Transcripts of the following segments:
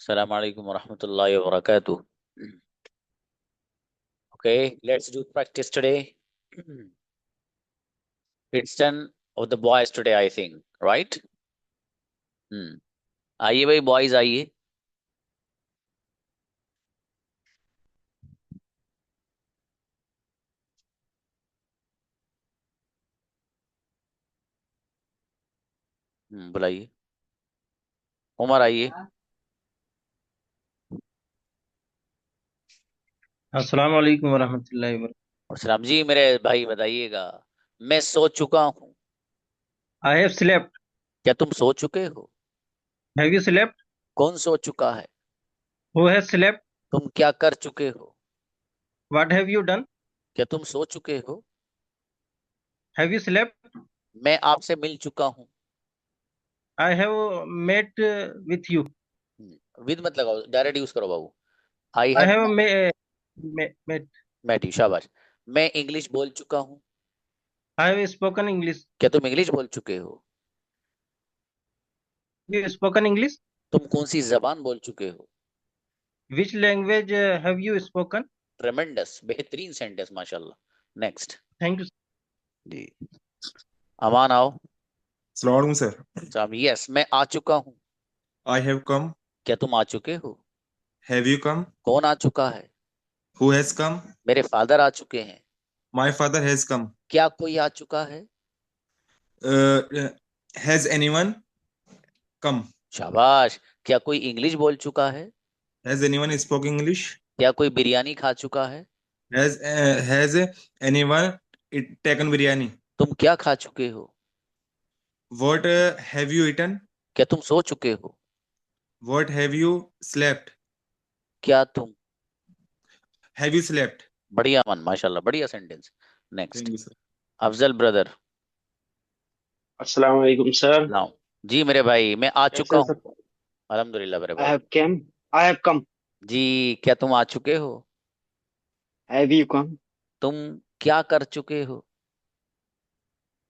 Assalamu alaikum wa rahmatullahi wa barakatuh. Okay, let's do practice today. It's turn of the boys today, I think, right? Hmm. आइए भाई boys आइए. बुलाइए. उमर आइए. अस्सलाम वालेकुम वरहमतुल्लाहि वबरकातुहू। और सलाम जी मेरे भाई बताइएगा. मैं सो चुका हूँ. I have slept. क्या तुम सो चुके हो? Have you slept? कौन सो चुका है? Who has slept? तुम क्या कर चुके हो? What have you done? क्या तुम सो चुके हो? Have you slept? मैं आपसे मिल चुका हूँ. I have met with you. With मत लगाओ, डायरेक्ट यूज करो बाबू. I I have have met. Met. शाबाश. मैं इंग्लिश बोल चुका हूँ. I have spoken English. क्या तुम इंग्लिश बोल चुके हो? You spoken English? तुम कौन सी जबान बोल चुके हो? Which language have you spoken? Tremendous, बेहतरीन सेंटेंस माशाल्लाह. नेक्स्ट. Thank you. जी. अमान आओ. सलाम सर। साहब यस मैं आ चुका हूँ. I have come. क्या तुम आ चुके हो? Have you come? कौन आ चुका है? Who has come? मेरे फादर आ चुके हैं. My father has come. क्या कोई आ चुका है? Has anyone come? शाबाश. क्या कोई इंग्लिश बोल चुका है? Has anyone spoke English? क्या कोई बिरयानी खा चुका है? Has anyone taken biryani? तुम क्या खा चुके हो? What have you eaten? क्या तुम सो चुके हो? What have you slept? क्या तुम. Have you slept? बढ़िया मन माशाल्लाह, बढ़िया sentence. Thank next. You sir. Afzal brother. अस्सलाम वालेकुम सर। नाउ. जी मेरे भाई मैं आ कैसे चुका हैं हूँ. सर? अल्हम्दुलिल्लाह मेरे आई भाई. Have come. I have come. जी. क्या तुम आ चुके हो? Have you come? तुम क्या कर चुके हो?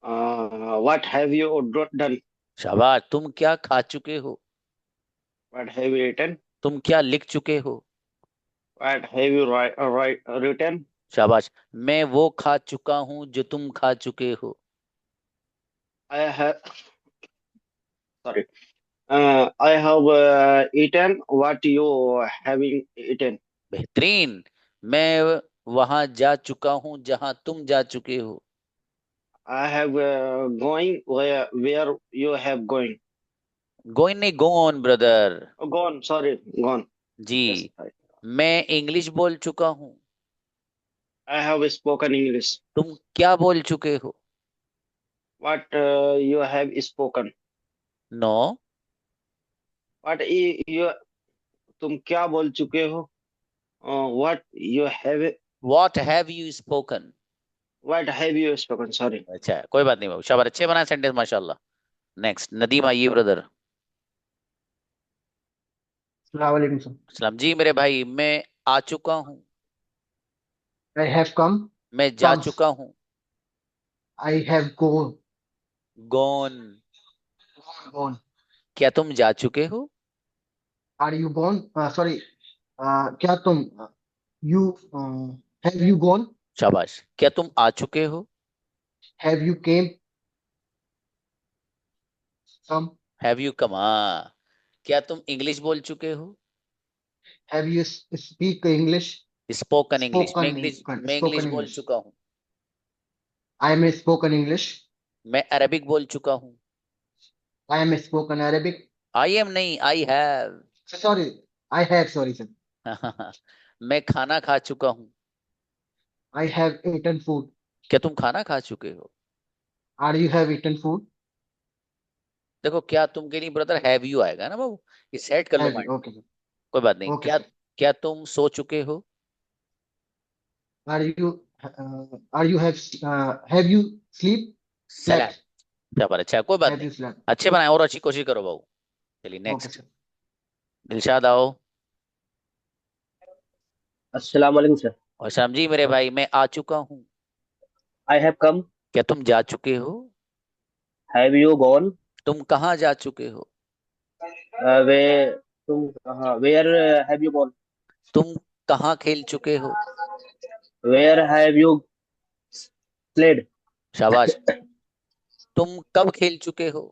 What have you done? शाबाश. तुम क्या खा चुके हो? What have you written? तुम क्या लिख चुके हो? What have you written? शाबाश. मैं वो खा चुका हूँ जो तुम खा चुके हो. I have sorry. I have eaten what you having eaten? बेहतरीन. मैं वहां जा चुका हूँ जहां तुम जा चुके हो. I have going where you have going? Going नहीं, go on brother. Gone, sorry, gone. Yes. जी. मैं इंग्लिश बोल चुका हूँ. I have spoken English. तुम क्या बोल चुके हो? What you have spoken? No. What you तुम क्या बोल चुके हो? What you have what have you spoken. What have you spoken? Sorry. अच्छा है, कोई बात नहीं बाबू. शाबाश, अच्छे बनाए सेंटेंस माशाल्लाह. नेक्स्ट. नदीम आइए ब्रदर. अस्सलाम वालेकुम सर। सलाम जी मेरे भाई. मैं आ चुका हूँ. I have come. मैं जा कम्स। चुका हूँ. I have gone. Gone. Gone. क्या तुम जा चुके हो? Are you gone? सॉरी। क्या तुम यू हैव यू गोन? शाबाश. क्या तुम आ चुके हो? Have you came? Come. Have you come. हाँ. क्या तुम इंग्लिश बोल चुके हो? Have you speak English? Spoken English. मैं स्पोकन इंग्लिश मैं इंग्लिश स्पोकन बोल इंग्लिश। चुका हूँ. I am spoken English. मैं अरबिक बोल चुका हूँ. I am spoken Arabic. I am नहीं, I have. Sorry. I have, sorry sir. मैं खाना खा चुका हूँ. I have eaten food. क्या तुम खाना खा चुके हो? Are you have eaten food? देखो क्या तुम के लिए ब्रदर हैव यू आएगा ना बाबू. ये सेट कर लो have mind. You? Okay sir. कोई बात नहीं. ओके क्या सर। क्या तुम सो चुके हो? Are you are you have you sleep सलाम. स्लेप्ट? शाबाश. अच्छा है, कोई बात हैव नहीं. You slept? अच्छे बनाए और अच्छी कोशिश करो बाबू. चलिए ओके नेक्स्ट. सर। दिलशाद आओ. अस्सलाम वालेकुम सर। और शाम जी मेरे भाई. मैं आ चुका हूँ. I have come. क्या तुम जा चुके हो? Have you gone? तुम कहाँ जा चुके हो? वे तुम कहाँ वेयर हैव यू गॉन तुम कहाँ खेल चुके हो? वेयर हैव यू प्लेड शाबाश। तुम कब खेल चुके हो?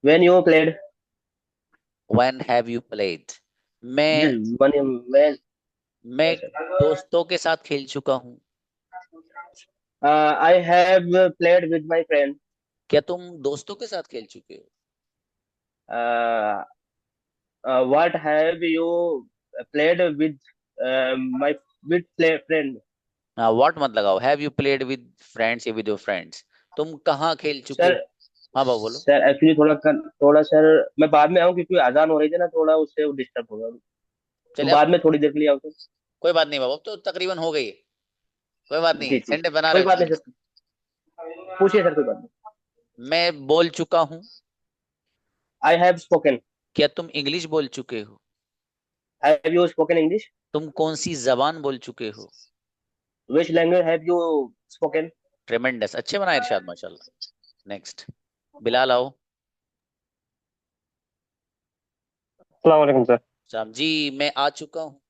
When you played When have you played? मैं व्हेन मैं दोस्तों के साथ खेल चुका हूँ। I have played with my friend क्या तुम दोस्तों के साथ खेल चुके हो? What have you played with my with friend हाँ, व्हाट मत लगाओ, have you played with friends या विद योर फ्रेंड्स। तुम कहाँ खेल चुके सर हो? हाँ बाबू बोलो। सर एक्चुअली थोड़ा सर मैं बाद में आऊँ क्योंकि अजान हो रही थी ना थोड़ा उससे डिस्टर्ब हो गया तो चलिए बाद अब में थोड़ी देर के लिए आओ तो कोई बात नहीं बाबू, अब तो तकरीबन हो गई है। कोई बात जी नहीं, जी संडे बना कोई रहे बात हो। नहीं सर पूछिए सर कोई बात नहीं मैं बोल चुका हूँ। आई हैव स्पोकन क्या तुम इंग्लिश बोल चुके हो? हैव यू स्पोकन इंग्लिश तुम कौन सी जबान बोल चुके हो? Which language have you spoken ट्रेमेंडस, अच्छे बनाए इरशाद माशाल्लाह। नेक्स्ट बिलाल आओ। अस्सलाम वालेकुम सर साहब जी, मैं आ चुका हूँ।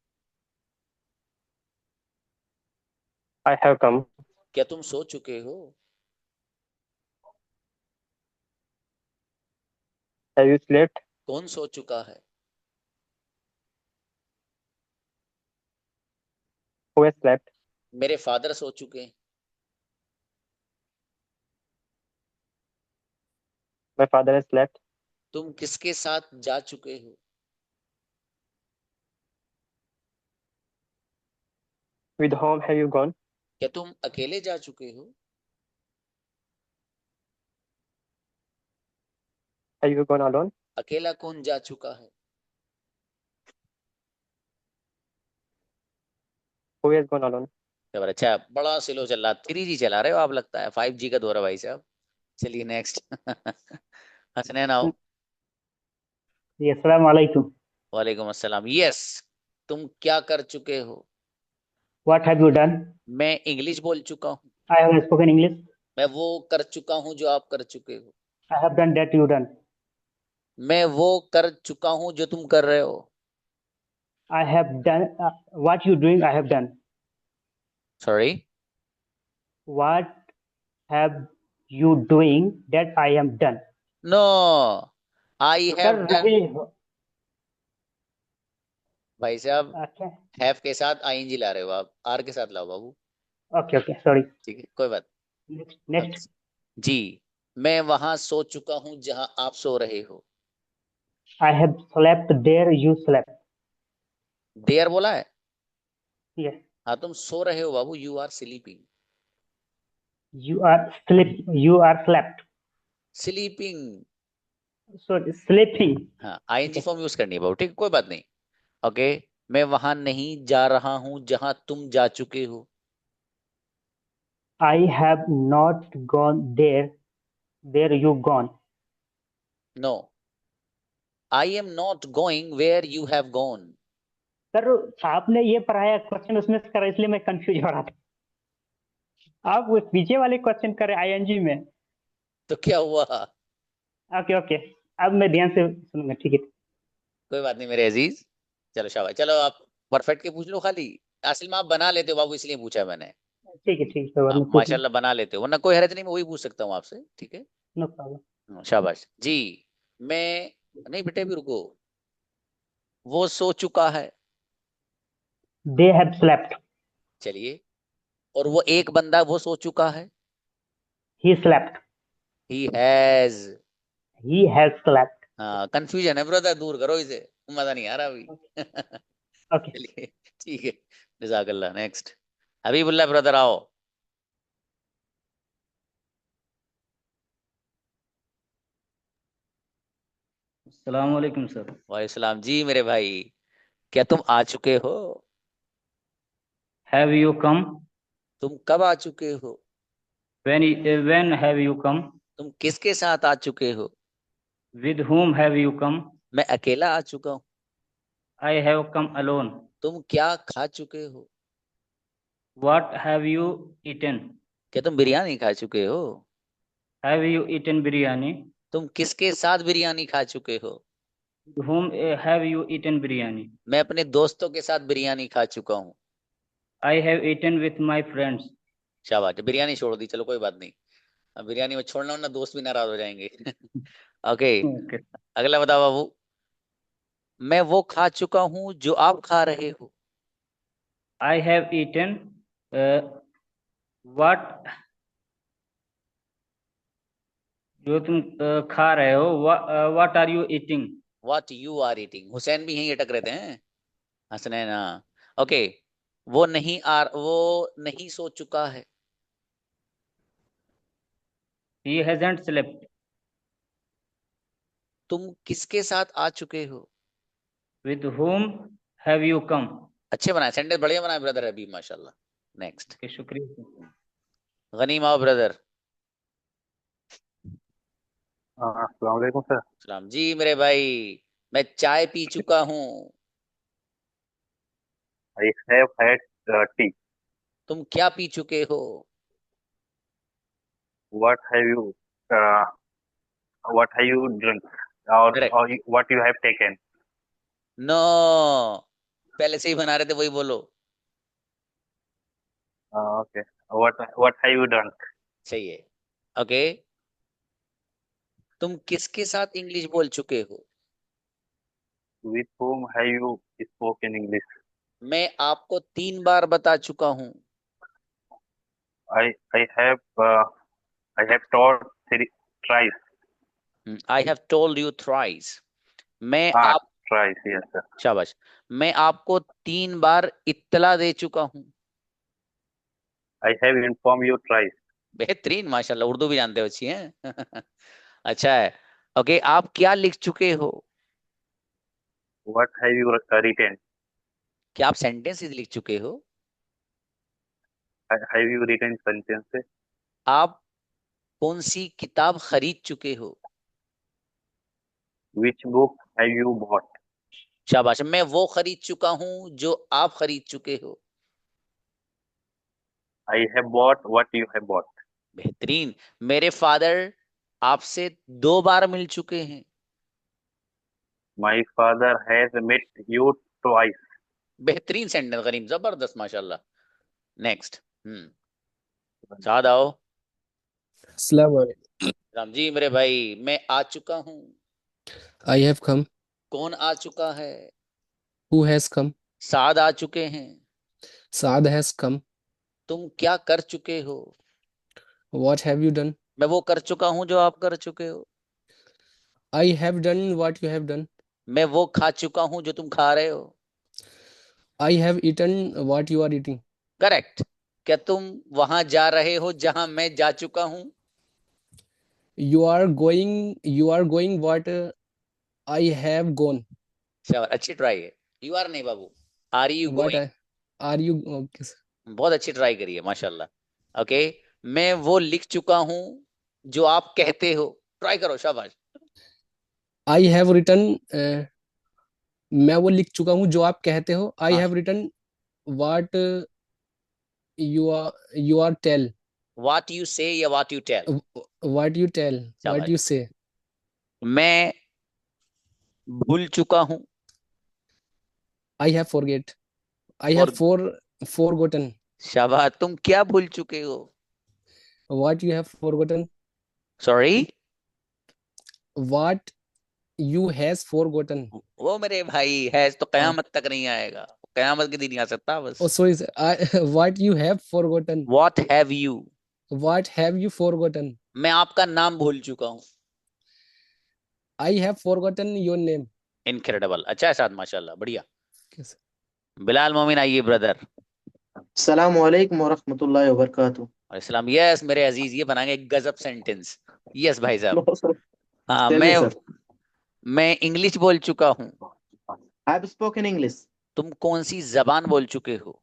आई हैव कम क्या तुम सो चुके हो? हैव यू स्लेप्ट कौन सो चुका है? हु हैज स्लेप्ट मेरे फादर सो चुके हैं। माय फादर हैज स्लेप्ट तुम किसके साथ जा चुके हो? With home have you gone क्या तुम अकेले जा चुके हो? हैव यू गॉन अलोन अकेला कौन जा चुका है? हु हैज गॉन अलोन खबर अच्छा, बड़ा स्लो चल रहा, 3G चला रहे हो आप, लगता है 5G का दौर है भाई साहब। चलिए नेक्स्ट हसनैन आओ। जी अस्सलाम वालेकुम वालेकुम अस्सलाम। यस, तुम क्या कर चुके हो? व्हाट हैव यू डन मैं इंग्लिश बोल चुका हूँ। आई हैव स्पोकन इंग्लिश मैं वो कर चुका हूँ जो आप कर चुके हो। I have done that you done मैं वो कर चुका हूँ जो तुम कर रहे हो। I have done what you doing I have done sorry, what have you doing that I am done no, I have sir done. रुकिए भाई साहब, अच्छा हैव के साथ आईएनजी ला रहे हो आप, आर के साथ लाओ बाबू। ओके ओके सॉरी ठीक है, कोई बात। नेक्स्ट जी, मैं वहां सो चुका हूँ जहां आप सो रहे हो। I have slept there you slept there बोला है? यस हाँ, तुम सो रहे हो बाबू, you are sleeping. you are slept sleeping, sorry sleeping हाँ आईएनजी okay फॉर्म यूज करनी है बाबू, ठीक है, कोई बात नहीं। ओके, मैं वहां नहीं जा रहा हूँ जहां तुम जा चुके हो। I have not gone there you gone no, I am not going where you have gone. Sir आपने ये पढ़ाया क्वेश्चन उसमें से करा इसलिए मैं कंफ्यूज हो रहा था आप वो पीछे वाले क्वेश्चन करे आईएनजी में तो क्या हुआ? ओके ओके अब मैं ध्यान से सुनूंगा ठीक है कोई बात नहीं मेरे अजीज, चलो शाबाश, चलो आप परफेक्ट के पूछ लो खाली। असल में आप बना लेते हो बाबू, इसलिए पूछा है मैंने। ठीक है हाँ, माशाल्लाह बना लेते हो, वरना कोई हरज नहीं, मैं वही पूछ सकता हूँ आपसे, ठीक है। नो प्रॉब्लम शाबाश जी। मैं नहीं बेटे, भी रुको। वो सो चुका है। they have slept चलिए, और वो एक बंदा वो सो चुका है। he slept he has. he has slept हाँ, कंफ्यूजन है ब्रदर, दूर करो इसे, मजा नहीं आ रहा अभी ओके चलिए ठीक है, जज़ाकल्लाह। नेक्स्ट हबीबुल्लाह ब्रदर आओ। अस्सलाम वालेकुम सर। वालेकुम सलाम जी मेरे भाई, क्या तुम आ चुके हो? हैव यू कम तुम कब आ चुके हो? व्हेन हैव यू कम तुम किसके साथ आ चुके हो? With whom have you come मैं अकेला आ चुका हूँ। आई हैव कम अलोन तुम क्या खा चुके हो? व्हाट हैव यू ईटन क्या तुम बिरयानी खा चुके हो? हैव यू ईटन बिरयानी तुम किसके साथ बिरयानी खा चुके हो? With whom have you eaten biryani? मैं अपने दोस्तों के साथ बिरयानी खा चुका हूँ। I have eaten with my friends. शाबाश, बिरयानी छोड़ दी, चलो कोई बात नहीं। अब बिरयानी में छोड़ना हो ना, दोस्त भी नाराज हो जाएंगे। Okay, Okay. अगला बताओ बाबू। मैं वो खा चुका हूँ जो आप खा रहे हो। I have eaten what जो तुम खा रहे हो. What are you eating? What you are eating। Hussain भी यहीं अटक रहते हैं, हसनैन। हाँ, ओके। वो नहीं सो चुका है। He hasn't slept. तुम किसके साथ आ चुके हो। With whom have you come? अच्छे बनाए, सेंटेंस बढ़िया बनाए ब्रदर अभी, माशाल्लाह। नेक्स्ट, Okay, शुक्रिया. गनीम आओ ब्रदर। अस्सलाम वालेकुम सर। सलाम जी मेरे भाई। मैं चाय पी चुका हूँ। I have had tea. तुम क्या पी चुके हो। व्हाट हैव यू ड्रंक और Correct। What you have taken. No, पहले से ही बना रहे थे, वही बोलो। Okay, what have you drunk. सही है। ओके, तुम किसके साथ इंग्लिश बोल चुके हो। With whom have you spoken English. मैं आपको 3 बार बता चुका हूँ। I have told thrice. I have told you thrice. मैं आप थ्राइस, यस सर। शाबाश। मैं आपको 3 बार इत्तला दे चुका हूँ। I have inform you thrice. बेहतरीन, माशाल्लाह, उर्दू भी जानते हो, अच्छी है। अच्छा है। ओके, आप क्या लिख चुके हो। What have you written. क्या आप सेंटेंसेस लिख चुके हो। Have you written sentences. आप कौन सी किताब खरीद चुके हो। Which book have you bought. शाबाश। मैं वो खरीद चुका हूँ जो आप खरीद चुके हो। I have bought what you have bought. बेहतरीन। मेरे फादर आपसे 2 बार मिल चुके हैं। My father has met you twice. बेहतरीन सेंटेंस गरीब, जबरदस्त, माशाल्लाह। नेक्स्ट, साद आओ। अस्सलाम वालेकुम। राम जी मेरे भाई। मैं आ चुका हूँ। I have come. कौन आ चुका है। Who has come? साद आ चुके हैं। Saad has come. तुम क्या कर चुके हो। What have you done? मैं वो कर चुका हूँ जो आप कर चुके हो। I have done what you have done. मैं वो खा चुका हूँ जो तुम खा रहे हो। I have eaten what you are eating. Correct. क्या तुम वहां जा रहे हो जहां मैं जा चुका हूँ। You are going what I have gone. शाबाश, अच्छी ट्राई है। यू आर नहीं बाबू, are you What going. are you? Okay, sir. बहुत अच्छी ट्राई करी है, माशाल्लाह। ओके, मैं वो लिख चुका हूँ जो आप कहते हो। ट्राई करो, शाबाश। I have written. मैं वो लिख चुका हूँ जो आप कहते हो। I हाँ। have written what you are tell. What you say या what you tell. What you tell. What शाबाश। you say. मैं भूल चुका हूँ। I have forget. I have forgotten. शाबाश। तुम क्या भूल चुके हो। What you have forgotten. Sorry, What you has forgotten. वो मेरे भाई है तो कयामत तक नहीं आएगा, कयामत के दिन ही आ सकता बस। Oh, sorry, sir. What you have forgotten. What have you. What have you forgotten. मैं आपका नाम भूल चुका हूँ। I have forgotten your name. Incredible, अच्छा है साथ, माशाल्लाह, बढ़िया। Yes. बिलाल मोमिन आइए ब्रदर। अस्सलाम वालेकुम व रहमतुल्लाहि व बरकातुहू। और इस्लाम। यस मेरे अजीज, ये बनाएंगे एक गजब सेंटेंस। यस भाई साहब। नो सर, हाँ, टेल मी सर। मैं इंग्लिश बोल चुका हूँ। I have spoken English. तुम कौन सी जबान बोल चुके हो।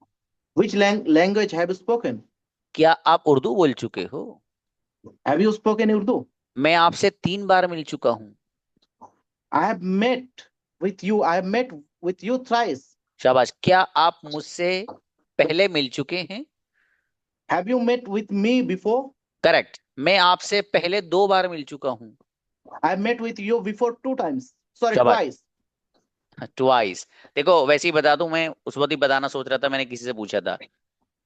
Which language have spoken. क्या आप उर्दू बोल चुके हो। Have you spoken Urdu. मैं आपसे 3 बार मिल चुका हूँ। I have met with you. I have met with you thrice. शाबाश। क्या आप मुझसे पहले मिल चुके हैं। Have you met with me before. Correct. मैं आपसे पहले 2 बार मिल चुका हूँ। I met with you before 2 times। Sorry, शाबाश। ट्वाइस। ट्वाइस। देखो वैसे ही बता दूं, मैं उस वक्त ही बताना सोच रहा था, मैंने किसी से पूछा था,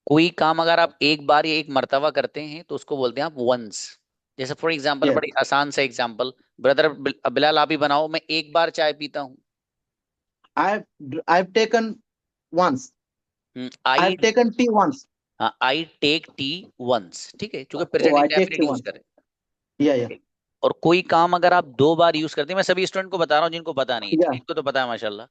कोई काम अगर आप एक बार या एक मर्तबा करते हैं तो उसको बोलते हैं आप वंस। जैसे फॉर एग्जांपल, Yes. बड़ी आसान सा एग्जांपल, ब्रदर बिलाल आप ही बनाओ, मैं एक बार चाय पीता हूँ। I've taken once. I, I've taken tea once. I take tea once, ठीक है, क्योंकि Oh, present I take indefinite tea use once. करें। Yeah, yeah, और कोई काम अगर आप दो बार यूज करते हैं, मैं सभी स्टूडेंट को बता रहा हूँ जिनको पता नहीं है, yeah. इनको तो पता है माशाल्लाह।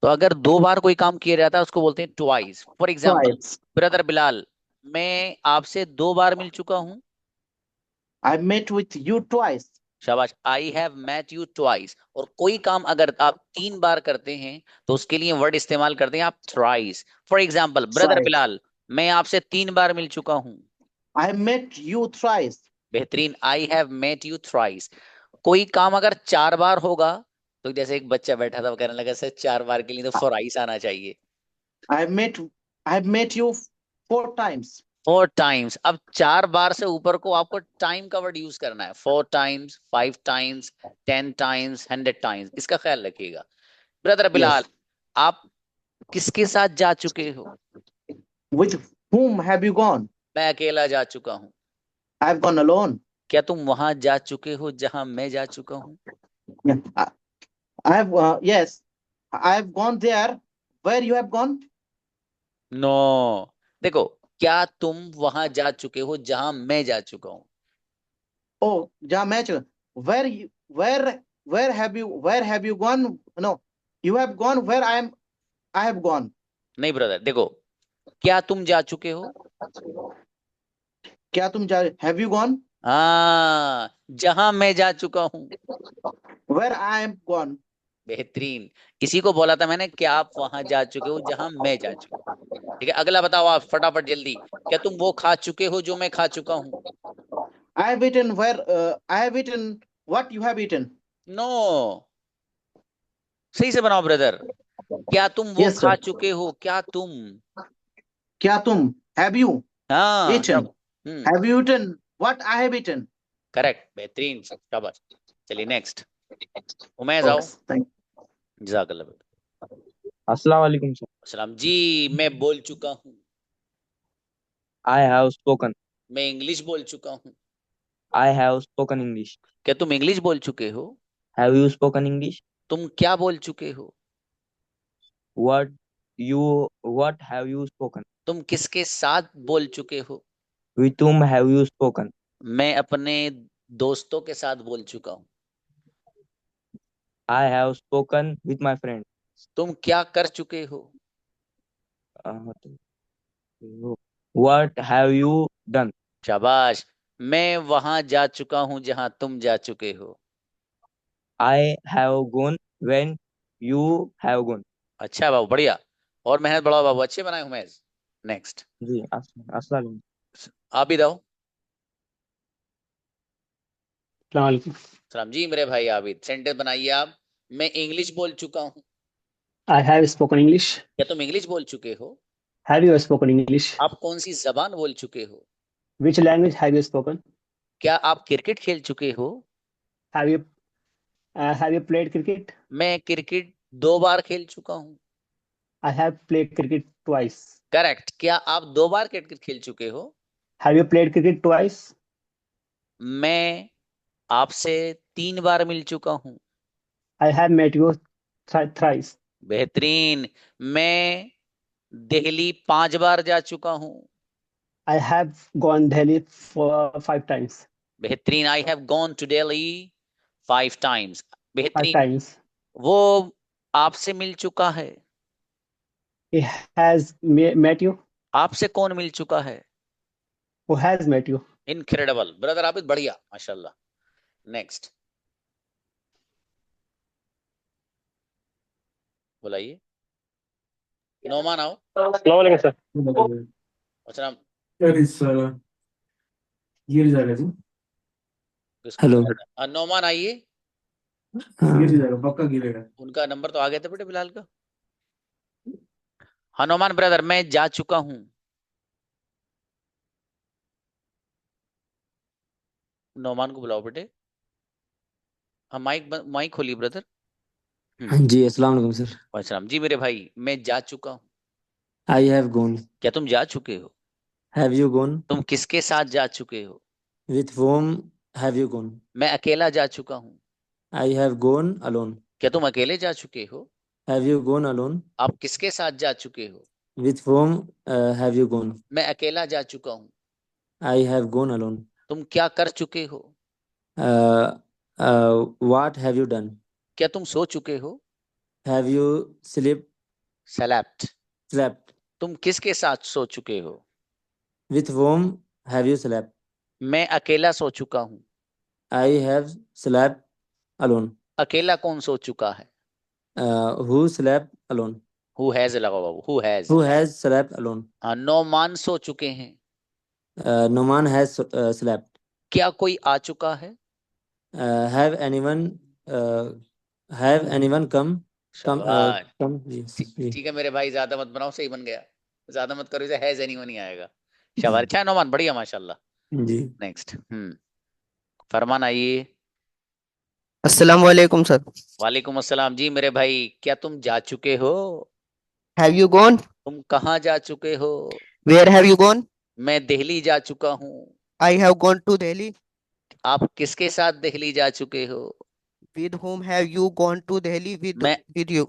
तो अगर दो बार कोई काम किया जाता है उसको बोलते हैं twice. For example, Twice. Brother Bilal, मैं आपसे दो बार मिल चुका हूँ। I met with you twice. शाबाश, I have met you twice. और कोई काम अगर आप तीन बार करते हैं तो उसके लिए वर्ड इस्तेमाल करते हैं आप thrice. For example, brother Thrice. Bilal, मैं आपसे तीन बार मिल चुका हूँ। I met you thrice. बेहतरीन, I have met you thrice. कोई काम अगर चार बार होगा, तो जैसे एक बच्चा बैठा था वो कहने लगा सर चार बार के लिए तो थ्राइस आना चाहिए। I met. I've met you 4 times. Four times. अब चार बार से ऊपर को आपको टाइम का वर्ड यूज करना है, four times, five times, 10 times, 100 times, इसका ख्याल रखिएगा। Brother Bilal, Yes. आप किसके साथ जा चुके हो? With whom have you gone? मैं अकेला जा चुका हूँ। I've gone alone. क्या तुम वहां जा चुके हो जहां मैं जा चुका हूँ? Yeah. I've yes. I've gone there. Where you have gone? No, देखो, क्या तुम वहां जा चुके हो जहां मैं जा चुका हूँ? Oh, जहाँ मैं चुका. Where you, where have you gone? No, you have gone where I have gone. नहीं ब्रदर, देखो, क्या तुम जा चुके हो? क्या तुम जा Have you gone? हाँ, जहां मैं जा चुका हूँ। Where I am gone. बेहतरीन, इसी को बोला था मैंने, क्या आप वहां जा चुके हो जहां मैं जा चुका हूँ। ठीक है, अगला बताओ आप फटाफट जल्दी, क्या तुम वो खा चुके हो जो मैं खा चुका हूँ? I have eaten where I have eaten what you have eaten. No, सही से बनाओ ब्रदर, क्या तुम वो Yes, खा sir. चुके हो, क्या तुम? क्या तुम Have you हाँ eaten? Have you eaten what I have eaten? Correct, बेहतरीन, शाबाश। चलिए नेक्स्ट, उमैस आओ। Okay, thank जज़ाकल्लाह। अस्सलाम वालेकुम सर। अस्सलाम जी, मैं बोल चुका हूँ। I have spoken. मैं इंग्लिश बोल चुका हूँ। I have spoken English. क्या तुम इंग्लिश बोल चुके हो? Have you spoken English? तुम क्या बोल चुके हो? What what have you spoken? तुम किसके साथ बोल चुके हो? With whom have you spoken? मैं अपने दोस्तों के साथ बोल चुका हूँ। I have spoken with my friend. तुम क्या कर चुके हो? What have you done? शाबाश, मैं वहां जा चुका हूं जहां तुम जा चुके हो। I have gone when you have gone. अच्छा बाबू, बढ़िया, और मेहनत बढ़ाओ बाबू, अच्छे बनाए उमेश। नेक्स्ट, जी अस्सलाम। आप भी दो। अस्सलाम वालेकुम। सलाम जी मेरे भाई आबिद, सेंटेंस बनाइए आप। मैं इंग्लिश बोल चुका हूँ। I have spoken English. क्या तुम इंग्लिश बोल चुके हो? Have you spoken English? आप कौन सी जबान बोल चुके हो? Which language have you spoken? क्या आप क्रिकेट खेल चुके हो? Have you played cricket? मैं क्रिकेट दो बार खेल चुका हूँ। I have played cricket twice. Correct, क्या आप दो बार क्रिकेट खेल चुके हो? Have you played cricket twice? मैं आपसे तीन बार मिल चुका हूँ। I have met you thrice. बेहतरीन, मैं दिल्ली पांच बार जा चुका हूँ। I have gone Delhi for 5 times. बेहतरीन, I have gone to Delhi 5 times. 5 बेहतरीन, times. वो आपसे मिल चुका है। He has met you. आपसे कौन मिल चुका है? Who has met you? Incredible brother Abid, बढ़िया माशाल्लाह। नेक्स्ट, बुलाइए, नोमान आओ। अस्सलाम वालेकुम सर। अच्छा, अरे साला गिर जाएगा तू। किसको हेलो। बुलाना? नोमान आइए, गिर जाएगा, पक्का गिरेगा। उनका नंबर तो आ गया था बेटे बिलाल का। हाँ नोमान ब्रदर, मैं जा चुका हूँ। नोमान को बुलाओ बेटे। हाँ, माइक खोलिए ब्रदर। हाँ जी, अस्सलाम वालेकुम सर। वालेकुम जी मेरे भाई, मैं जा चुका हूँ। I have gone. क्या तुम जा चुके हो? Have you gone? तुम किसके साथ जा चुके हो? With whom have you gone? मैं अकेला जा चुका हूँ। I have gone alone. क्या तुम अकेले जा चुके हो? Have you gone alone? आप किसके साथ जा चुके हो? With whom have you gone? मैं अकेला जा चुका हूँ। I have gone alone. तुम क्या कर चुके हो? What have you done? क्या तुम सो चुके हो? Have you slept. स्लेप्ट? तुम किसके साथ सो चुके हो? With whom have you slept? मैं अकेला सो चुका हूँ। I have slept alone. अकेला कौन सो चुका है? Who slept alone? Who has लगाओ बाबू, who has. Who has slept alone? हाँ, नौमान सो चुके हैं। Noman has slept. क्या कोई आ चुका है? Have anyone have anyone come? शाबाश। कम जी जी। ठीक है मेरे भाई, ज्यादा मत बनाओ, सही बन गया। ज्यादा मत करो, इसे हैज एनीवन ही आएगा। शाबाश, अच्छा है नौमान, बढ़िया माशाल्लाह। जी। नेक्स्ट। फरमान आइए। अस्सलाम वालेकुम सर। वालेकुम अस्सलाम जी मेरे भाई, क्या तुम जा चुके हो? Have you gone? तुम कहाँ जा चुके हो? Where have you gone? मैं दिल्ली जा चुका हूँ। I have gone to Delhi. आप किसके साथ दिल्ली जा चुके हो? With whom have you gone to Delhi? With मैं। With you.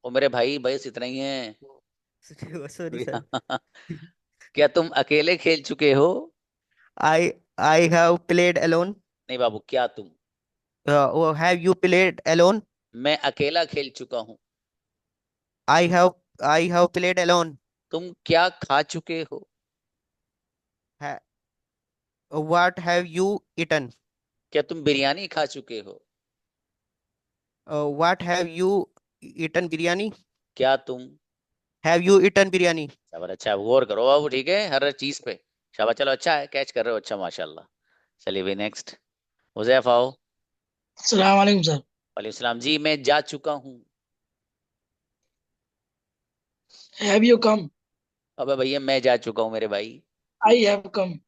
ओ मेरे भाई, बस इतना ही है। Sorry sir. क्या तुम अकेले खेल चुके हो? I I have played alone. नहीं बाबू, क्या तुम? Have you played alone? मैं अकेला खेल चुका हूँ। I have played alone. तुम क्या खा चुके हो? What have you eaten? क्या तुम बिरयानी खा चुके हो? What have you eaten biryani? क्या तुम? Have you eaten biryani? शाबाश, अच्छा है, गौर करो बाबू, ठीक है, हर चीज पे। शाबाश, चलो अच्छा है, कैच कर रहे हो, अच्छा माशाल्लाह। चलिए भाई नेक्स्ट। हुजैफ आओ। अस्सलाम वालेकुम सर। वालेकुम सलाम जी, मैं जा चुका हूँ। हैव यू कम? अबे भैया, मैं जा चुका हूँ मेरे भाई। आई हैव कम।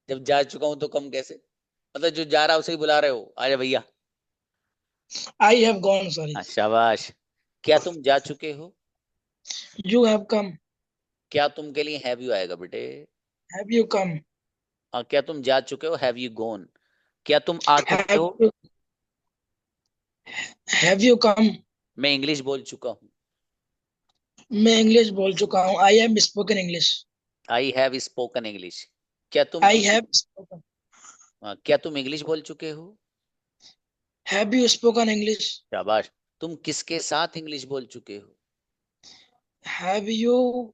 जब जा चुका हूँ तो कम कैसे? मतलब जो जा रहा है उसे ही बुला रहे हो, आजा भैया। आई हैव गॉन, सॉरी। हाँ, शाबाश। क्या तुम जा चुके हो? You have come. क्या तुम के लिए हैव यू आएगा बेटे? Have you come? हाँ, क्या तुम जा चुके हो? Have you gone? क्या तुम आ चुके हो? Have you come? मैं इंग्लिश बोल चुका हूँ। मैं इंग्लिश बोल चुका हूँ। I have spoken English. I have spoken English. क्या तुम आई हैव स्पोकन। क्या तुम इंग्लिश बोल चुके हो? Have you spoken English? शाबाश। तुम किसके साथ इंग्लिश बोल चुके हो? Have you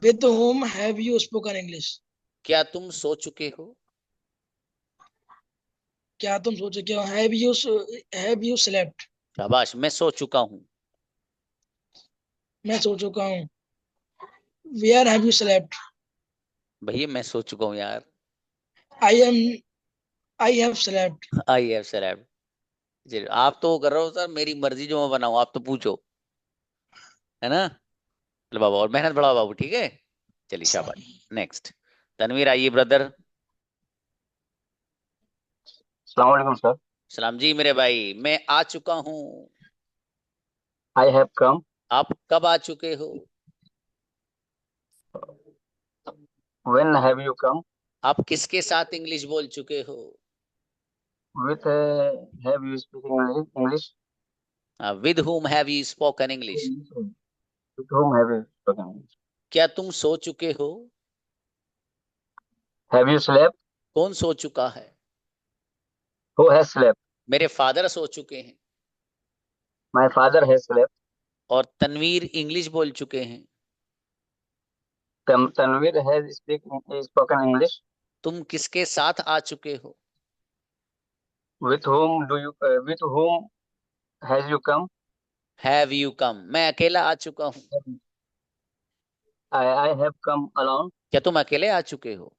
with home have you spoken English? क्या तुम सो चुके हो? क्या तुम सो चुके हो? Have you slept? शाबाश, मैं सो चुका हूँ। मैं सो चुका हूँ। Where have you slept? भैया मैं सो चुका हूँ यार। I am I have slept. I have slept. जी, आप तो वो कर रहे हो सर, मेरी मर्जी जो मैं बनाऊं, आप तो पूछो, है ना? चलो बाबा, और मेहनत बढ़ाओ बाबू, ठीक है। चलिए शाबाश। नेक्स्ट। तनवीर आइए ब्रदर। अस्सलाम वालेकुम सर। सलाम जी मेरे भाई, मैं आ चुका हूँ। आई हैव कम। आप कब आ चुके हो? व्हेन हैव यू कम? आप किसके साथ इंग्लिश बोल चुके हो? With have you speaking English? With whom have you spoken English? With whom have you spoken English? क्या तुम सो चुके हो? Have you slept? कौन सो चुका है? Who has slept? मेरे फादर सो चुके हैं। My father has slept. और तनवीर इंग्लिश बोल चुके हैं। Tanveer has spoken English. तुम किसके साथ आ चुके हो? With whom has you come? Have you come? मैं अकेला आ चुका हूँ। I have come alone. क्या तुम अकेले आ चुके हो?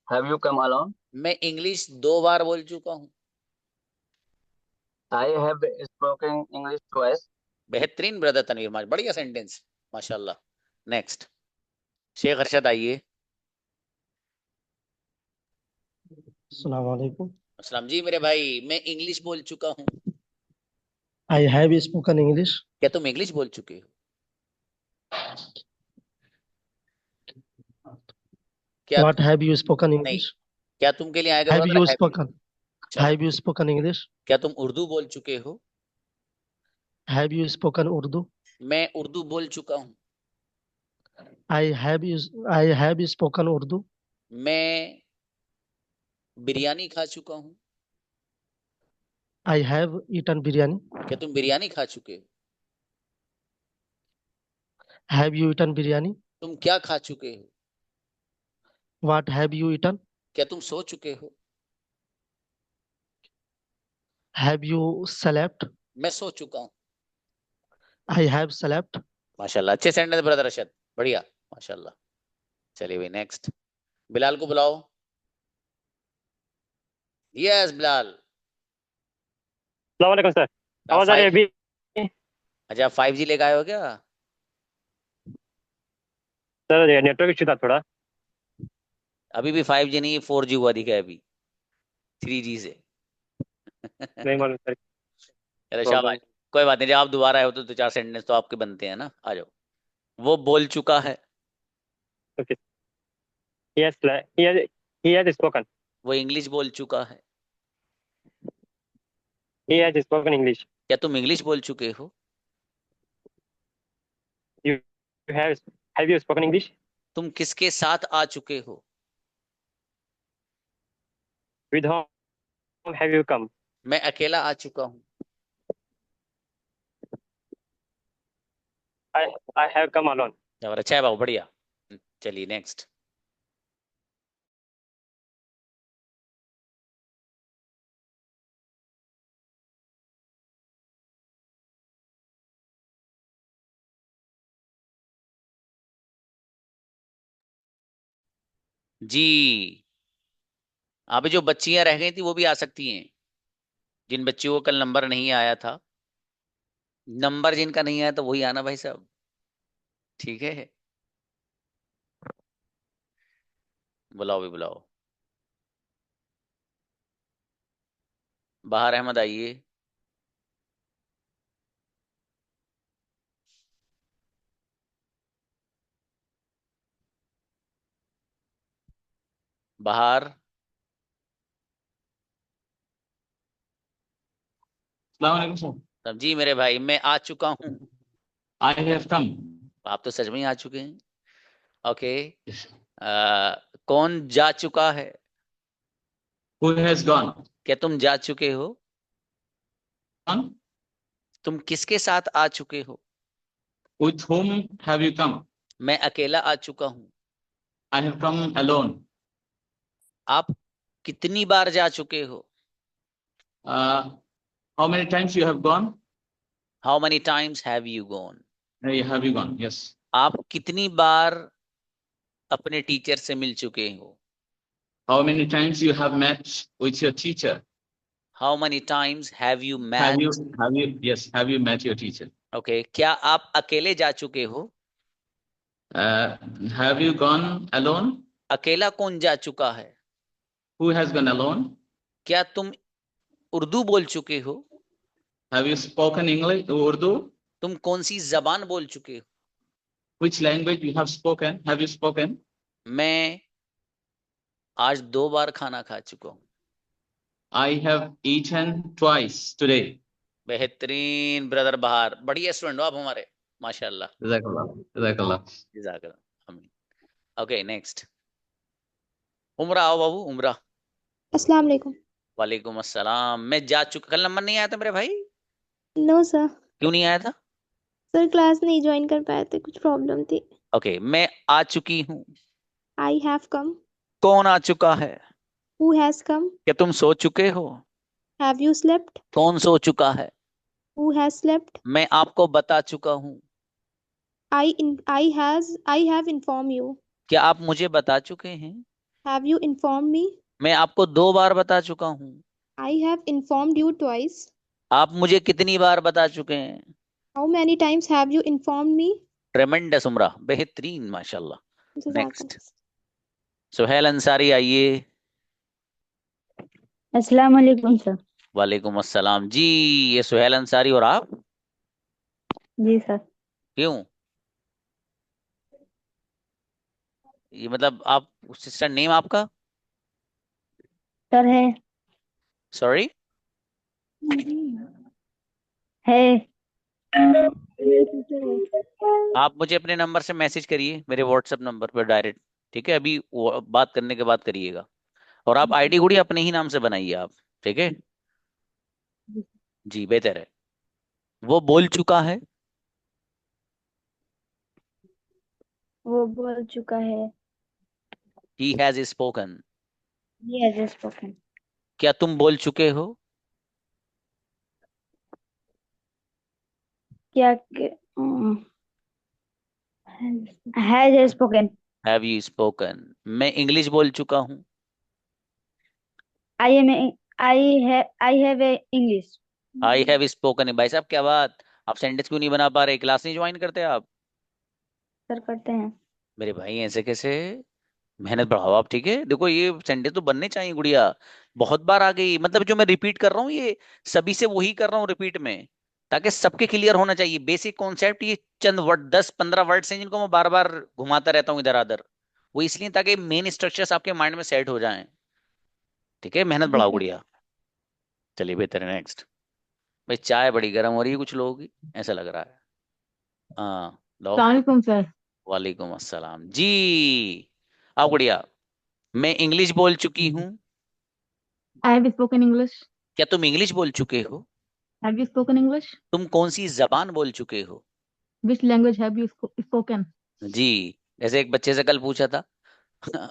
Have you come alone? मैं इंग्लिश 2 बार बोल चुका हूँ। I have spoken English twice. बेहतरीन ब्रदर तनवीर, बढ़िया सेंटेंस, माशाल्लाह। नेक्स्ट। शेख अरशद आइए। अस्सलाम वालेकुम। अस्सलाम जी मेरे भाई, मैं इंग्लिश बोल चुका हूँ। I have spoken English. क्या तुम इंग्लिश बोल चुके हो? क्या What have you spoken नहीं, English? क्या तुम के लिए आएगा Have ब्रदर? you spoken? चलो, Have you spoken English? क्या तुम उर्दू बोल चुके हो? Have you spoken Urdu? मैं उर्दू बोल चुका हूँ। I have spoken Urdu. मैं बिरयानी खा चुका हूँ। I have eaten biryani. क्या तुम बिरयानी खा चुके हो? Have you eaten biryani? तुम क्या खा चुके हो? What have you eaten? क्या तुम सो चुके हो? Have you slept? मैं सो चुका हूँ। I have slept. माशाल्लाह, अच्छे सेंटेंस ब्रदर अरशद, बढ़िया, माशाल्लाह। चलिए भाई नेक्स्ट, बिलाल को बुलाओ। यस बिलाल। अस्सलाम वालेकुम सर, आवाज आ रही है अभी? अच्छा, 5G लेकर आए हो क्या? सर नेटवर्क इशू था थोड़ा। अभी भी 5G नहीं, 4G हुआ दिखा है अभी 3G से। नहीं मालूम सर। अरे शाबाश, कोई बात नहीं, जब आप दोबारा आए हो तो 2-4 सेंटेंस तो आपके बनते हैं ना, आ जाओ। वो बोल चुका है। Okay, he has spoken. वो इंग्लिश बोल चुका है। He has spoken English. क्या तुम इंग्लिश बोल चुके हो? You have you spoken English? तुम किसके साथ आ चुके हो? With whom have you come? मैं अकेला आ चुका हूँ। I have come alone. अच्छा है बाबू, बढ़िया। चलिए नेक्स्ट। जी, अभी जो बच्चियां रह गई थी वो भी आ सकती हैं, जिन बच्चियों को कल नंबर नहीं आया था। नंबर जिनका नहीं आया तो वही आना भाई साहब, ठीक है? बुलाओ भी बुलाओ। बाहर अहमद आइए। बाहर। तब जी मेरे भाई, मैं आ चुका हूँ। I have come. आप तो सच में ही आ चुके हैं। ओके, कौन जा चुका है? Who has gone? क्या तुम जा चुके हो? Gone? तुम किसके साथ आ चुके हो? With whom have you come? मैं अकेला आ चुका हूँ। I have come alone. आप कितनी बार जा चुके हो? How many times you have gone? How many times have you gone? Have you gone? Yes. आप कितनी बार अपने टीचर से मिल चुके हो? How many times you have met with your teacher? How many times have you met? Have you met your teacher? Okay, क्या आप अकेले जा चुके हो? Have you gone alone? अकेला कौन जा चुका है? Who has gone alone? क्या तुम उर्दू बोल चुके हो? Have you spoken English, Urdu? तुम कौन सी जबान बोल चुके हो? Which language you have spoken? Have you spoken? मैं आज 2 बार खाना खा चुका हूँ। I have eaten twice today. बेहतरीन ब्रदर बाहर, बढ़िया स्टूडेंट हो आप हमारे, माशाल्लाह। Jazakallah. आमीन। ओके नेक्स्ट, उमरा आओ बाबू, उमरा। अस्सलाम वालेकुम। वालेकुम अस्सलाम। मैं जा चुका, कल नंबर नहीं आया था मेरे भाई? No sir. क्यों नहीं आया था? सर क्लास नहीं ज्वाइन कर पाए थे, कुछ प्रॉब्लम थी। ओके, मैं आ चुकी हूँ। आई हैव कम। कौन आ चुका है? Who has come. क्या तुम सो चुके हो? Have you slept. कौन सो चुका है? Who has slept. मैं आपको बता चुका हूँ। I have inform you. क्या आप मुझे बता चुके हैं? Have you inform me. मैं आपको 2 बार बता चुका हूँ। I have informed you twice. आप मुझे कितनी बार बता चुके हैं? How many times have you informed मी। ट्रेमेंडस उमरा, बेहतरीन माशाल्लाह। नेक्स्ट, जज़ाकल्लाह। सुहेल अंसारी आइए। अस्सलाम वालेकुम सर। वालेकुम अस्सलाम जी। ये सुहेल अंसारी, और आप? जी सर। क्यों? ये मतलब आप, सिस्टर नेम आपका? सर है। सॉरी? है। आप मुझे अपने नंबर से मैसेज करिए मेरे व्हाट्सएप नंबर पर डायरेक्ट, ठीक है? अभी बात करने के बाद करिएगा। और आप आईडी गुड़ी अपने ही नाम से बनाइए आप, ठीक है? जी बेहतर है। वो बोल चुका है। वो बोल चुका है। He has spoken. He has spoken. क्या तुम बोल चुके हो? क्या has spoken. Have you spoken? मैं इंग्लिश बोल चुका हूँ। I am I have a English. I have spoken. भाई साहब क्या बात, आप सेंटेंस क्यों नहीं बना पा रहे? क्लास नहीं ज्वाइन करते आप? सर करते हैं। मेरे भाई ऐसे कैसे? मेहनत बढ़ाओ आप, ठीक है? देखो ये सेंटेंस तो बनने चाहिए गुड़िया। बहुत बार आ गई, मतलब जो मैं रिपीट कर रहा हूँ ये सभी से वही कर रहा हूँ रिपीट में, ताकि सबके क्लियर होना चाहिए बेसिक कॉन्सेप्ट। ये चंद वर्ड, 10-15 वर्ड्स हैं जिनको मैं बार बार घुमाता रहता हूँ इधर उधर, वो इसलिए ताकि मेन स्ट्रक्चर्स आपके माइंड में सेट हो जाएं। ठीक है, मेहनत जी बढ़ाओ सर। गुड़िया। चलिए बेहतर है, नेक्स्ट। भाई चाय बड़ी गर्म हो रही है कुछ लोगों की, ऐसा लग रहा है। हाँ लो। सलामकुम सर। वालेकुम अस्सलाम जी। आओ गुड़िया। मैं इंग्लिश बोल चुकी हूँ। I have spoken English. क्या तुम इंग्लिश बोल चुके हो? Have you spoken English? तुम कौन सी जबान बोल चुके हो? Which language have you spoken? जी। जैसे एक बच्चे से कल पूछा था,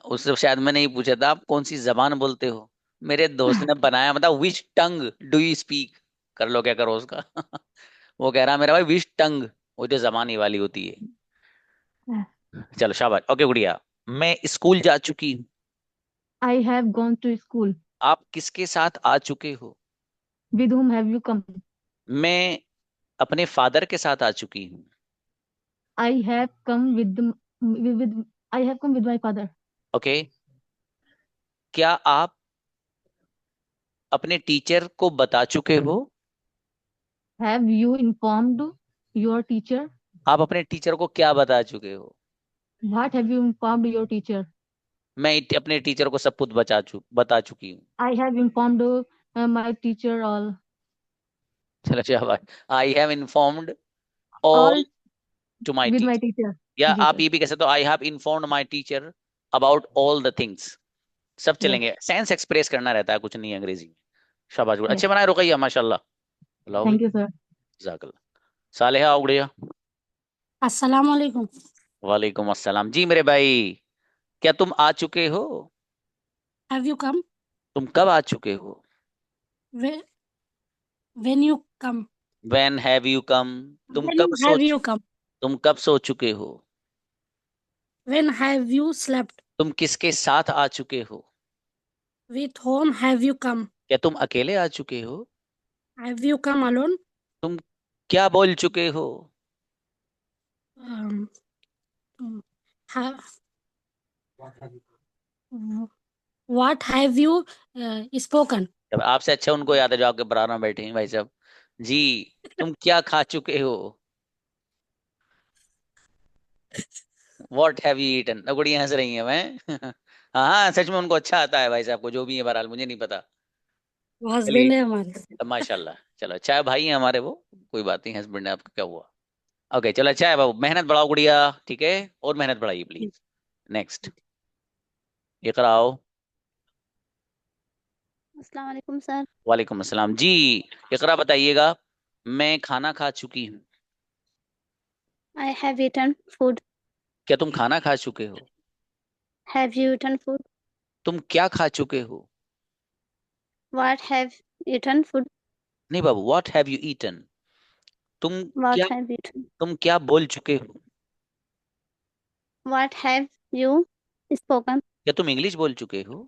उससे शायद मैंने ही पूछा था, आप कौन सी जबान बोलते हो? मेरे दोस्त ने बनाया, मतलब विच टंग डू यू स्पीक? कर लो क्या करो उसका। वो कह रहा मेरा भाई विच टंग, वो जो जबान ये वाली होती है। चलो शाबाश, ओके गुड़िया। मैं स्कूल जा चुकी हूँ। I have gone to school. आप किसके साथ आ चुके हो? With whom have you come? मैं अपने फादर के साथ आ चुकी हूँ। I have come with I have come with my father. Okay. क्या आप अपने टीचर को बता चुके हो? Have you informed your teacher? आप अपने टीचर को क्या बता चुके हो? What have you informed your teacher? मैं अपने टीचर को सब कुछ बता चुकी हूँ। I have informed my teacher all. चलो शाबाश। I have informed all all to my with my teacher. Teacher. या जी आप सर। ये भी कह सकते हो, I have informed my teacher about all the things. सब यस चलेंगे, सेंस एक्सप्रेस करना रहता है, कुछ नहीं है अंग्रेजी में। शाबाश, यस। अच्छे बनाए रुकैया, माशाल्लाह। बुलाओ भाई। Thank you sir. जज़ाकल्लाह। सालेहा आओ गुड़िया। अस्सलाम वालेकुम। वालेकुम अस्सलाम जी मेरे भाई। क्या तुम आ चुके हो? Have you come? तुम कब आ चुके हो? When you come? When have you come? तुम व्हेन कब हैव यू कम? तुम कब सो चुके हो? When have you slept? तुम किसके साथ आ चुके हो? विथ होम हैव यू कम? क्या तुम अकेले आ चुके हो? Have you come alone? तुम क्या बोल चुके हो? What have you spoken? जब आपसे अच्छा उनको याद है जो आपके बराबर में बैठे हैं भाई साहब जी। तुम क्या खा चुके हो? What have you eaten? गुड़िया हंस रही है मैं। हाँ हाँ, सच में उनको अच्छा आता है भाई साहब को, जो भी है बहरहाल मुझे नहीं पता। हस्बैंड है चलिए, हमारे। माशाल्लाह। चलो अच्छा है, भाई है हमारे वो, कोई बात नहीं, हस्बैंड है आपका, क्या हुआ? ओके चलो, अच्छा है बाबू, मेहनत बढ़ाओ गुड़िया, ठीक है? और मेहनत बढ़ाइए प्लीज। नेक्स्ट। इकरा आओ। अस्सलाम वालेकुम सर। वालेकुम अस्सलाम जी। इकरा बताइएगा। मैं खाना खा चुकी हूँ। I have eaten food. क्या तुम खाना खा चुके हो? Have you eaten food? तुम क्या खा चुके हो? What have you eaten food? नहीं बाबू, व्हाट हैव यू ईटन? तुम What क्या have you eaten? तुम क्या बोल चुके हो? What have you spoken? क्या तुम इंग्लिश बोल चुके हो?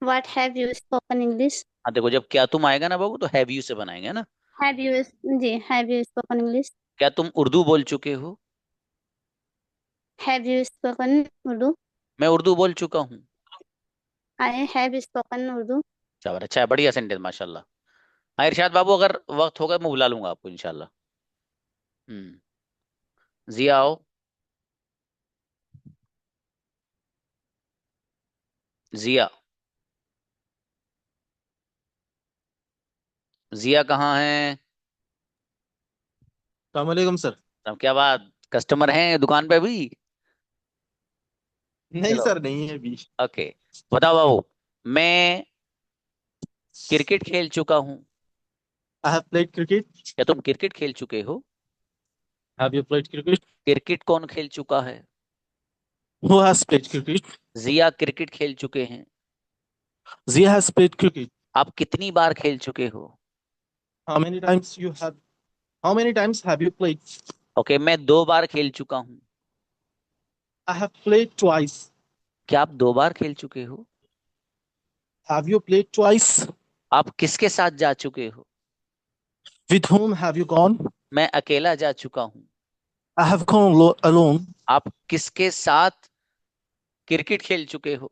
What have you spoken English? हाँ देखो, जब क्या तुम आएगा ना बाबू तो हैव यू से बनाएंगे ना। Have you ji have you spoken English? क्या तुम उर्दू बोल चुके हो? Have you spoken Urdu? मैं उर्दू बोल चुका हूँ। I have spoken Urdu. शाबाश, अच्छा है, बढ़िया सेंटेंस माशाल्लाह। हाँ इरशाद बाबू, अगर वक्त होगा मैं बुला लूंगा आपको इंशाल्लाह। जिया आओ। जिया, जिया कहाँ है? सलामकुम सर। अब क्या बात, कस्टमर हैं दुकान पे अभी? नहीं चलो सर, नहीं है अभी। ओके, बताओ बाबू। मैं क्रिकेट खेल चुका हूँ। I have played cricket. क्या तुम क्रिकेट खेल चुके हो? Have you played cricket? Cricket कौन खेल चुका है? Who has played cricket? Jiya cricket खेल चुके हैं। Jiya has played cricket. आप कितनी बार खेल चुके हो? How many times you have how many times have you played? Okay, मैं 2 बार खेल चुका हूँ। I have played twice. क्या आप 2 बार खेल चुके हो? Have you played twice? आप किसके साथ जा चुके हो? With whom have you gone? मैं अकेला जा चुका हूँ। I have gone alone. आप किसके साथ क्रिकेट खेल चुके हो?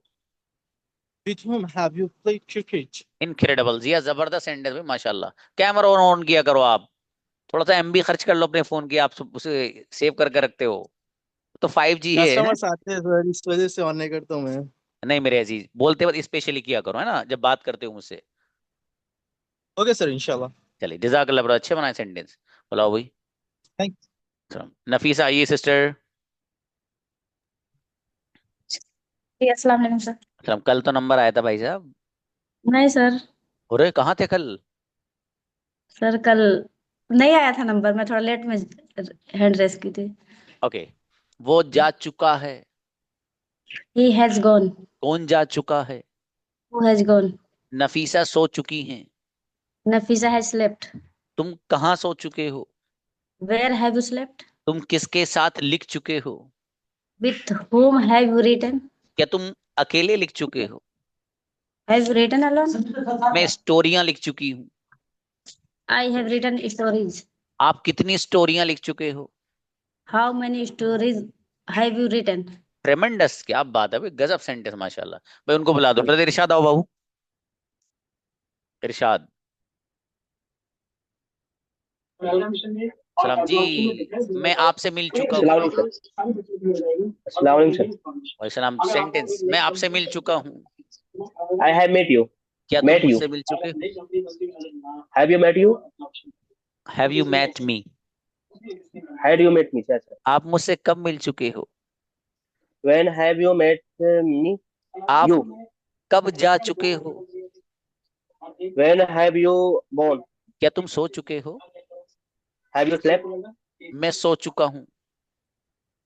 With whom have you played cricket? Incredible Jiya, जबरदस्त सेंटेंस भाई माशाल्लाह। कैमरा ऑन किया करो आप, थोड़ा सा एमबी खर्च कर लो अपने फोन की, आप उसे सेव करके रखते हो तो 5G है ना। कस्टमर्स आते हैं सर, इस वजह से ऑन नहीं करता हूं मैं। नहीं मेरे अजीज, बोलते वक्त स्पेशली किया करो, है ना, जब बात करते हो मुझसे। ओके सर, इंशाल्लाह। चलिए जजाकल्लाह, बड़ा अच्छे बनाए सेंटेंस। बोलाओ भाई। थैंक नफीसा आइए सिस्टर। जी अस्सलाम वालेकुम सर। कल तो नंबर आया था भाई साहब। नहीं सर। अरे कहाँ थे कल? सर कल नहीं आया था नंबर, मैं थोड़ा लेट में हैंड रेस की थी। ओके, वो जा चुका है। He has gone. कौन जा चुका है? Who has gone. नफीसा सो चुकी हैं। Nafisa has slept. तुम कहाँ सो चुके हो? Where have you slept. तुम किसके साथ लिख चुके हो? With whom have you written. क्या तुम अकेले लिख चुके हो? Have you written alone. मैं स्टोरियां लिख चुकी हूँ। I have written stories. आप कितनी स्टोरियां लिख चुके हो? How many stories have you written. Tremendous, क्या बात है भाई, गजब सेंटेंस माशाल्लाह। भाई उनको बुला दो, ब्रदर इरशाद आओ बाबू। इरशाद। सलाम जी, मैं आपसे मिल चुका हूँ। अस्सलाम सर। सलाम, सेंटेंस, मैं आपसे मिल चुका हूँ। I have met you. क्या तुम Met you. मुझसे मिल चुके हो? Have you met you? Have you met me? Had you met me? Sir. आप मुझसे कब मिल चुके हो? When have you met me? आप You. कब जा चुके हो? When have you born? क्या तुम सो चुके हो? Have you slept? मैं सो चुका हूँ।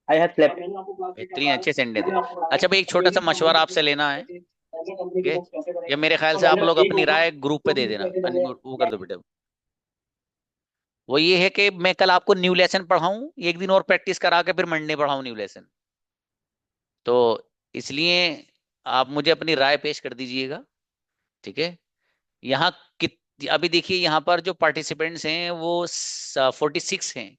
I have slept. बेहतरीन, अच्छे सेंटेंस है। अच्छा भाई, एक छोटा सा मशवरा आपसे लेना है, ठीक है? या मेरे ख्याल से आप लोग अपनी राय ग्रुप पे दे देना, वो कर दो बेटे। वो ये है कि मैं कल आपको न्यू लेसन पढ़ाऊं, एक दिन और प्रैक्टिस करा के फिर मंडे पढ़ाऊं न्यू लेसन, तो इसलिए आप मुझे अपनी राय पेश कर दीजिएगा, ठीक है? यहाँ कित अभी देखिए, यहाँ पर जो पार्टिसिपेंट्स हैं वो 46 हैं।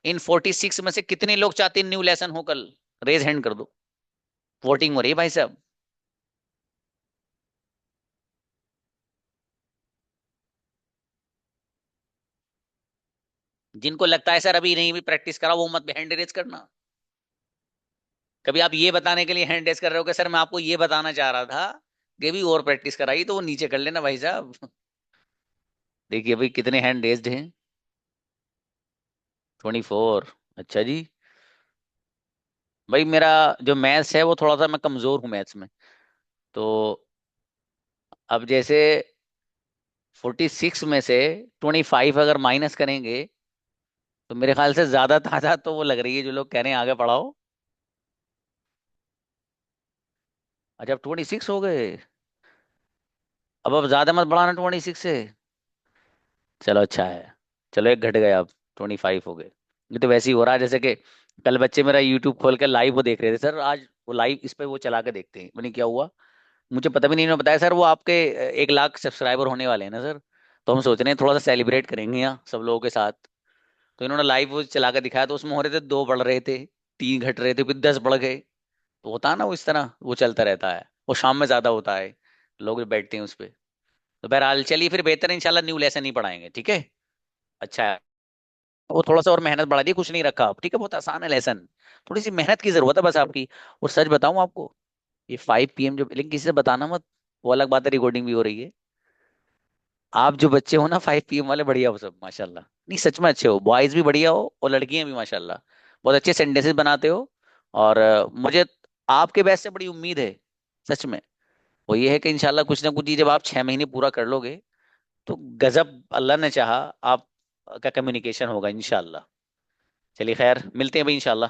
इन 46 में से कितने लोग चाहते हैं न्यू लेसन हो कल? रेज हैंड कर दो, वोटिंग हो रही है भाई साहब। जिनको लगता है सर अभी नहीं भी प्रैक्टिस करा, वो मत हैंड रेज करना। कभी आप ये बताने के लिए हैंड रेज कर रहे हो कि सर मैं आपको ये बताना चाह रहा था कि भी और प्रैक्टिस कराई, तो वो नीचे कर लेना भाई साहब। देखिए भाई कितने हैंड रेज्ड हैं, 24। अच्छा जी, भाई मेरा जो मैथ्स है वो थोड़ा सा मैं कमजोर हूँ मैथ्स में, तो अब जैसे 46 में से 25 अगर माइनस करेंगे तो मेरे ख्याल से ज्यादा तादाद तो वो लग रही है जो लोग कह रहे हैं आगे पढ़ाओ। अच्छा, अब 26 हो गए, अब ज्यादा मत बढ़ाना 26 से। चलो अच्छा है, चलो एक घट गया, अब 25 हो गए। ये तो वैसे ही हो रहा है जैसे कि कल बच्चे मेरा यूट्यूब खोल के लाइव वो देख रहे थे, सर आज वो लाइव इस पे वो चला के देखते हैं, मैंने क्या हुआ मुझे पता भी नहीं, उन्होंने बताया सर वो आपके 1 लाख सब्सक्राइबर होने वाले हैं ना सर, तो हम सोच रहे हैं थोड़ा सा सेलिब्रेट करेंगे यहाँ सब लोगों के साथ। तो इन्होंने लाइव वो चला के दिखाया, तो उसमें हो रहे थे 2 बढ़ रहे थे, 3 घट रहे थे, फिर 10 बढ़ गए। तो होता है ना वो, इस तरह वो चलता रहता है, वो शाम में ज्यादा होता है, लोग बैठते हैं उस पर। तो बहरहाल चलिए फिर बेहतर है, इंशाल्लाह न्यू लेसन ही पढ़ाएंगे, ठीक है। अच्छा है। वो थोड़ा सा और मेहनत बढ़ा दी, कुछ नहीं रखा आप, ठीक है, बहुत आसान है लेसन, थोड़ी सी मेहनत की जरूरत है बस आपकी। और सच बताऊं आपको, ये 5 PM जो, लेकिन किसी से बताना मत, वो अलग बात है, रिकॉर्डिंग भी हो रही है। आप जो बच्चे हो ना 5 PM वाले, बढ़िया हो सब माशाल्लाह, नहीं सच में अच्छे हो, बॉयज भी बढ़िया हो और लड़कियां भी माशाल्लाह, बहुत अच्छे सेंटेंसेस बनाते हो। और मुझे आपके बैच से बड़ी उम्मीद है सच में। वो ये है कि इंशाल्लाह कुछ ना कुछ चीज जब आप 6 महीने पूरा कर लोगे तो गजब, अल्लाह ने चाहा आप का कम्युनिकेशन होगा इंशाल्लाह। चलिए खैर, मिलते हैं भाई इंशाल्लाह।